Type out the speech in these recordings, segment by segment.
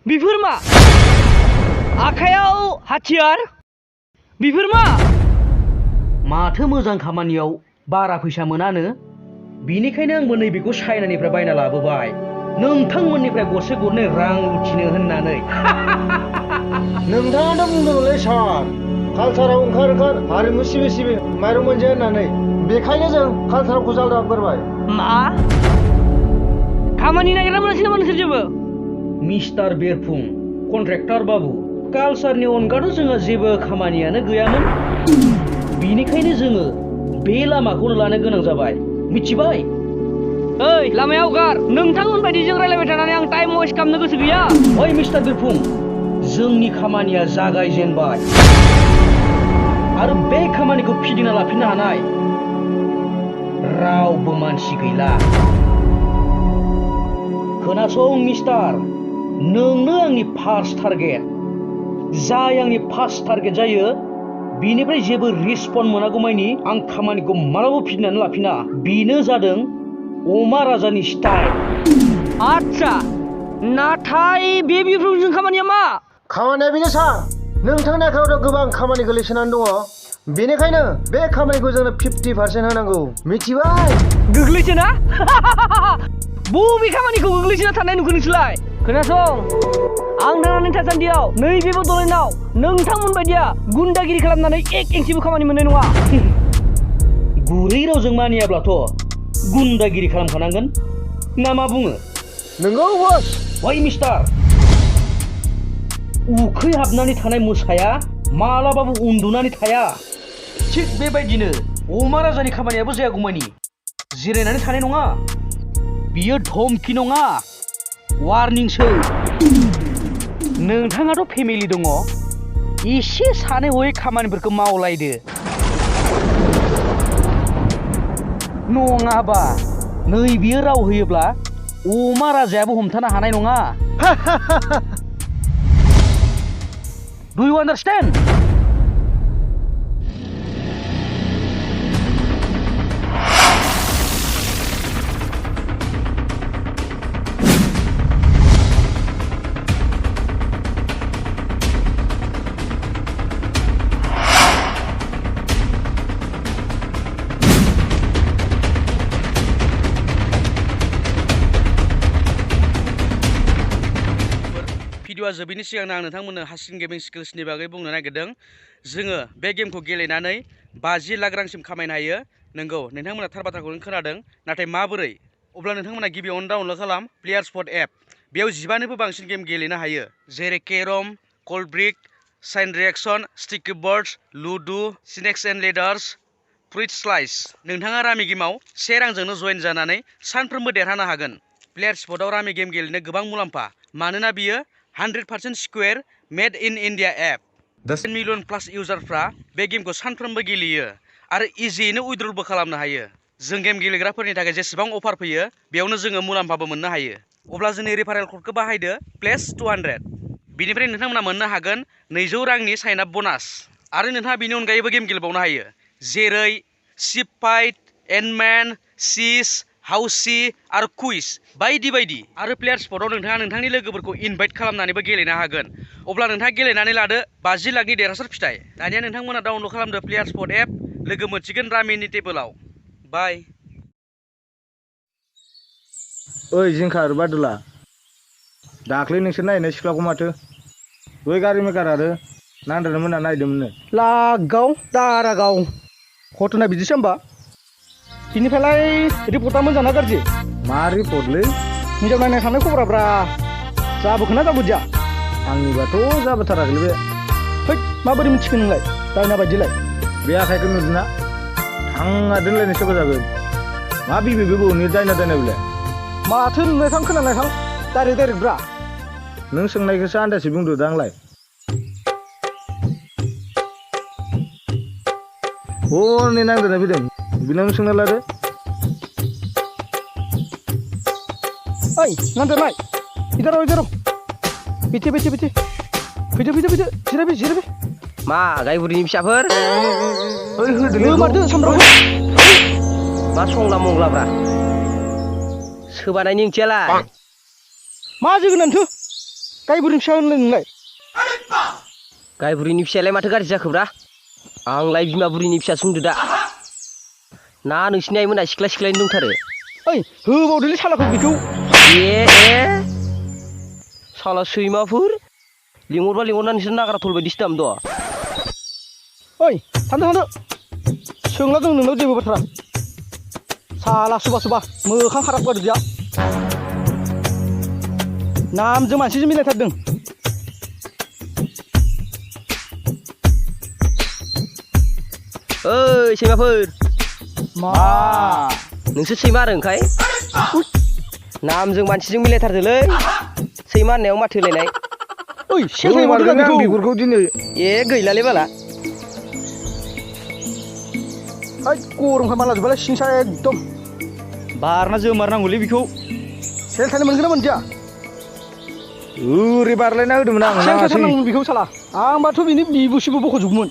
बेफोर मा आखायाव हाथियार बेफोर मा माथो मोजां खामानियाव बारा फैसा मोनानो बिनिखायनो आंबो नैबेखौ चाइनानिफ्राय बायना लाबोबाय नोंथांमोननिफ्राय गरसे गरनै रां लुथिनो होननानै नोंथाङाथ' बुंदोंलै सार कालसाराव ओंखार हारिमु सिबि माइरं मोनजाया होननानै बेखायनो जों कालसाराव जालदा गारबाय मा खामानि नागिरना मोनासै नामा नोंसोर जेबो मिस्टार बेरफुं कन्ट्रेक्टर बाबु कालसारनि अनगाथ' जोंहा जेबो खामानियानो गैयामोन बिनिखायनो जोङो बे लामाखौनो लानो गोनां जाबाय मिथिबाय ओइ लामायाव गार नोंथांमोन बायदिजों रायलायबाय थानानै आं टाइम वेस्ट खालामनो गोसो गैया ओइ मिस्टार बेरफुं जोंनि खामानिया जागायजेनबाय आरो बे खामानिखौ फिदिंना लाफिननो हानाय रावबो मानसि गैला खोनासं मिस्टार नोंनो आंनि फार्स्ट टारगेट जाय आंनि फार्स्ट टारगेट जायो बिनिफ्राय जेबो रिस्पन्स मोनागौमानि आं खामानिखौ मालाबा फिदिंनानै लाफिना बेनो जादों अमा राजानि स्टाइल आच्छा नाथाय बे बिफोरजों खामानिया मा खामानिया बेनो सार नोंथांनि आखायावथ' गोबां खामानि गोलैसोनानै दङ बेनिखायनो बे खामानिखौ जोंनो 50% होनांगौ मिथिबाय गोग्लैसोना बबे खामानिखौ गोग्लैसोना थानाय नुखो नोंसोरलाय खोनासं आं थांनानै थासान्दियाव नैबे बड'लेण्डआव नोंथांमोन बायदिया गुन्दागिरि खालामनानै एक इंसिबो खामानि मोननाय नङा गुरै रावजों मानियाब्लाथ' गुन्दागिरि खालामखानांगोन ना मा बुङो नंगौ बस ओइ मिस्टार उखै हाबनानै थानाय मोसाया मालाबाबो उन्दुनानै थाया थिग बेबायदिनो अमा राजानि खामानियाबो जायागौमानि जिरायनानै थानाय नङा बियो धमकी नङा वार्निंसो नोंथाङाथ' फेमिलि दङ एसे सानै हयै खामानिफोरखौ मावलायदो नङाबा नै बियो राव होयोब्ला अमा राजायाबो हमथानो हानाय नङा Do you understand? भिडिअआ जोबैनि सिगांनो आं नोंथांमोननो हासिं गेमिं स्किल्सनि बागै बुंनो नागिरदों जोङो बे गेमखौ गेलेनानै 50 लाख रांसिम खामायनो हायो नंगौ नोंथांमोना थार बाथ्राखौनो खोनादों नाथाय माबोरै अब्ला नोंथांमोना गिबियावनो डाउनलड खालाम प्लेयारस्पट एप बेयाव 15निबो बांसिन गेम गेलेनो हायो जेरै carrom called brick sign reaction sticky birds ludo snakes and ladders fruit slice नोंथाङा रामि गेमाव 1 रांजोंनो जइन जानानै सानफ्रोमबो देरहानो हागोन प्लेयारस्पटआव रामि गेम गेलेनो गोबां मुलाम्फा मानोना बियो 100% square made in India app 10 million plus इउजारफ्रा बे गेमखौ सानफ्रोमबो गेलेयो आरो इजियैनो उइड्रलबो खालामनो हायो जों गेम गेलेग्राफोरनि थाखाय जेसेबां अफार फैयो बेयावनो जोङो मुलाम्फाबो मोननो हायो अब्ला जोंनि रेफारेल क'डखौ बाहायदो +200 बिनिफ्राय नोंथांमोना मोननो हागोन 200 रांनि साइन आप ब'नास आरो नोंथाङा बिनि अनगायैबो गेम गेलेबावनो हायो जेरै शिप फाइट एन्डमेन सिस हाउसी आरो कुइज बायदि बायदि आरो प्लेयारस्पटआव नोंथाङा नोंथांनि लोगोफोरखौ इनभाइट खालामनानैबो गेलेनो हागोन अब्ला नोंथाङा गेलेनानै लादो 50 लाखनि देरहासार फिथाइ दानिया नोंथांमोना डाउनलड खालामदो प्लेयारस्पट एप लोगो मोनसिगोन रामिनि टेबोलाव बाय ओइ जिंखा आरो बादुला दाख्लै नोंसोर नायनाय सिख्लाखौ माथो बै गारि मेकार आरो नांद्रानो मोना नायदोंमोननो लागाव दारागाव घटना बिदिसो होमबा बिनिफ्रायलाय रिपर्टआ मोजां ना गाज्रि मा रिपर्टलै हिनजाव नायनो थांनाय खबराब्रा जाबोखोना जाबोदिया आंनिबाथ' जाबोथाराखैलै बे है माबोरै मिथिखो नोंलाय दायना बायदिलाय बे आखाइखौ नुदोंना थाङा दोनलायनो सोरबा जागोन मा बिबै बिबौनि दायना बेलाय माथो नुनाय थां खोनानाय थां डाइरेक्ट ब्रा नों सोंनायखौसो आन्दासै बुंदो दांलाय हरनै नांदोंना फैदों बिनावनो सोंना लादो ओइ नांदोंलाय इदारो बिथि फैदो जिरायबे मा गायबुरिनि फिसाफोर ओइ होदोलै मारदो सामब्राम मा संला मंलाब्रा सोबानायनि ओंथियालाय मा जोगोनानथो गायबुरिनि फिसा होनलाय नोंलाय गायबुरिनि फिसायालाय माथो गाज्रि जाखोब्रा आंलाय बिमा बुरिनि फिसा सुंदो दा ना नोंसिनि आइमोना सिख्लायैनो दंथारो ओइ होबावदोलै सालाखौ बेखौ ए साला सैमाफोर लिंहरबा लिंहरना नोंसोर नागारा थल बायदिसो दाम द' ओइ थांदो सोंला दं नोंनाव जेबो बाथ्रा साला सुबा मोखां खाराब गारदो बिया नामजों मानसिजों मिलायथारदों ओइ सैमाफोर मा नोंसोर सैमा आरो ओंखाय नामजों मानसिजों मिलायथारदोलै सैमा होननायाव माथो होलायनाय ओइ सेलथाय मारदों बेखौ बिगुरखौ दिनै ए गैलालै बाला ओइ गरमखा माला जोबालाय सिंसा एकदम बारना जोमारनांगौलै बेखौ सेलथायनो मोनगोन ना मोनदिया ओरै बारलायना होदोंमोन आं सेलथायथारनांगौ बेखौ साला आंबाथ' बिनि बिबुसिबो बख'जोबगौमोन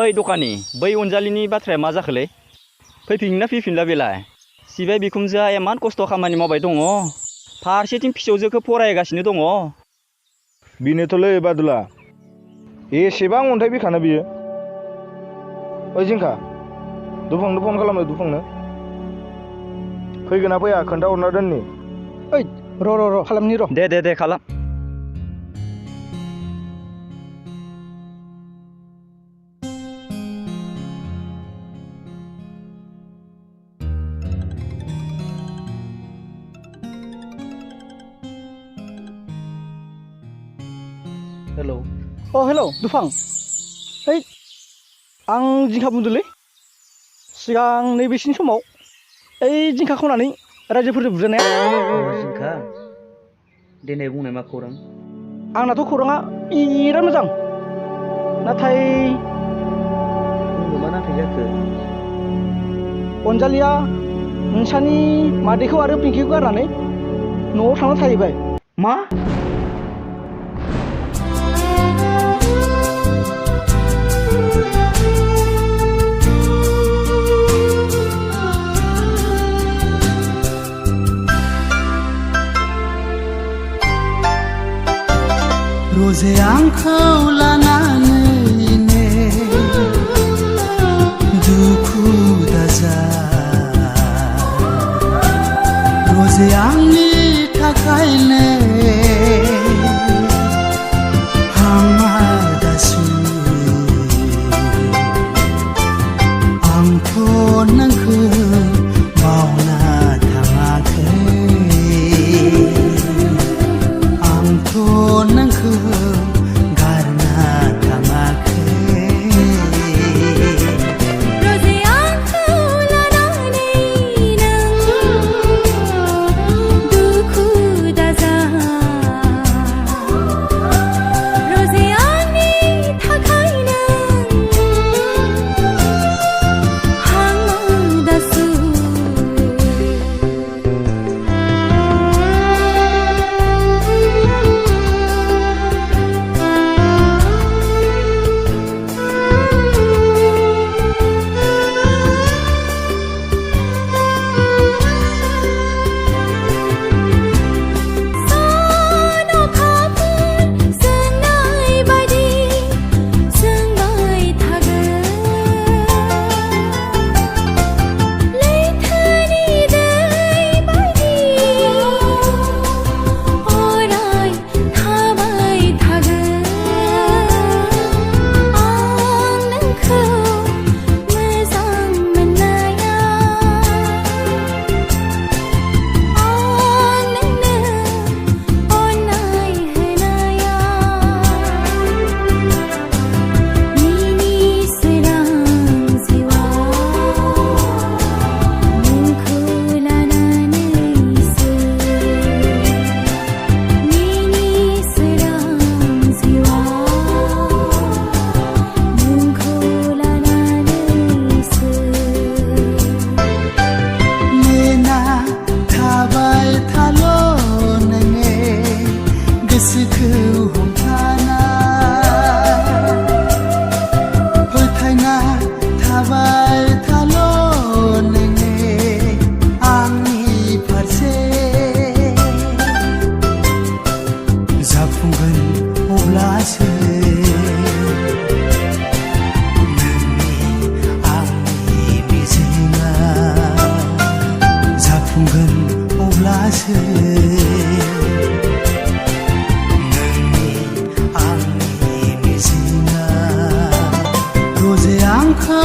ओइ दखानि बै अनजालिनि बाथ्राया मा जाखोलै फैफिनना फैफिनला बेलाय सिबाय बिखुनजोआ इमान खस्थ' खामानि मावबाय दङ फारसेथिं फिसौजोखौ फरायगासिनो दङ बेनोथ'लै बादुला एसेबां अन्थाइ बिखाना बियो ओइ जिंखा दुफांनो फन खालामनो दुफांनो फैगोना फैया खोन्थाहरना दोननि ओइ र' खालामनि र' दे खालाम हेलौ हेलौ दुफां ओइ आं जिंखा बुंदोंलै सिगां नैबेसिनि समाव ओइ जिंखा खावनानै रायजोफोरजों बुजानाया जिंखा दिनै बुंनाय मा खौरां आंनाथ' खौराङा बिराद मोजां नाथाय बुंनो मा नाथाय जाखो अनजालिया नोंसानि मादैखौ आरो पिंकिखौ गारनानै न'आव थांना थाहैबाय मा रोजे आंखौ लानानैनो दुखु दाजा रोजे आंनि थाखायनो हामादासु आंथ' नोंखौ बावना थाङाखै आंथ' नोंखौ गारना थाङाखै रोजे आंखौ लानानै नों दुखु दाजा नोंथाङासो नोंनि आंनि मिजिङा रोजे आंखौ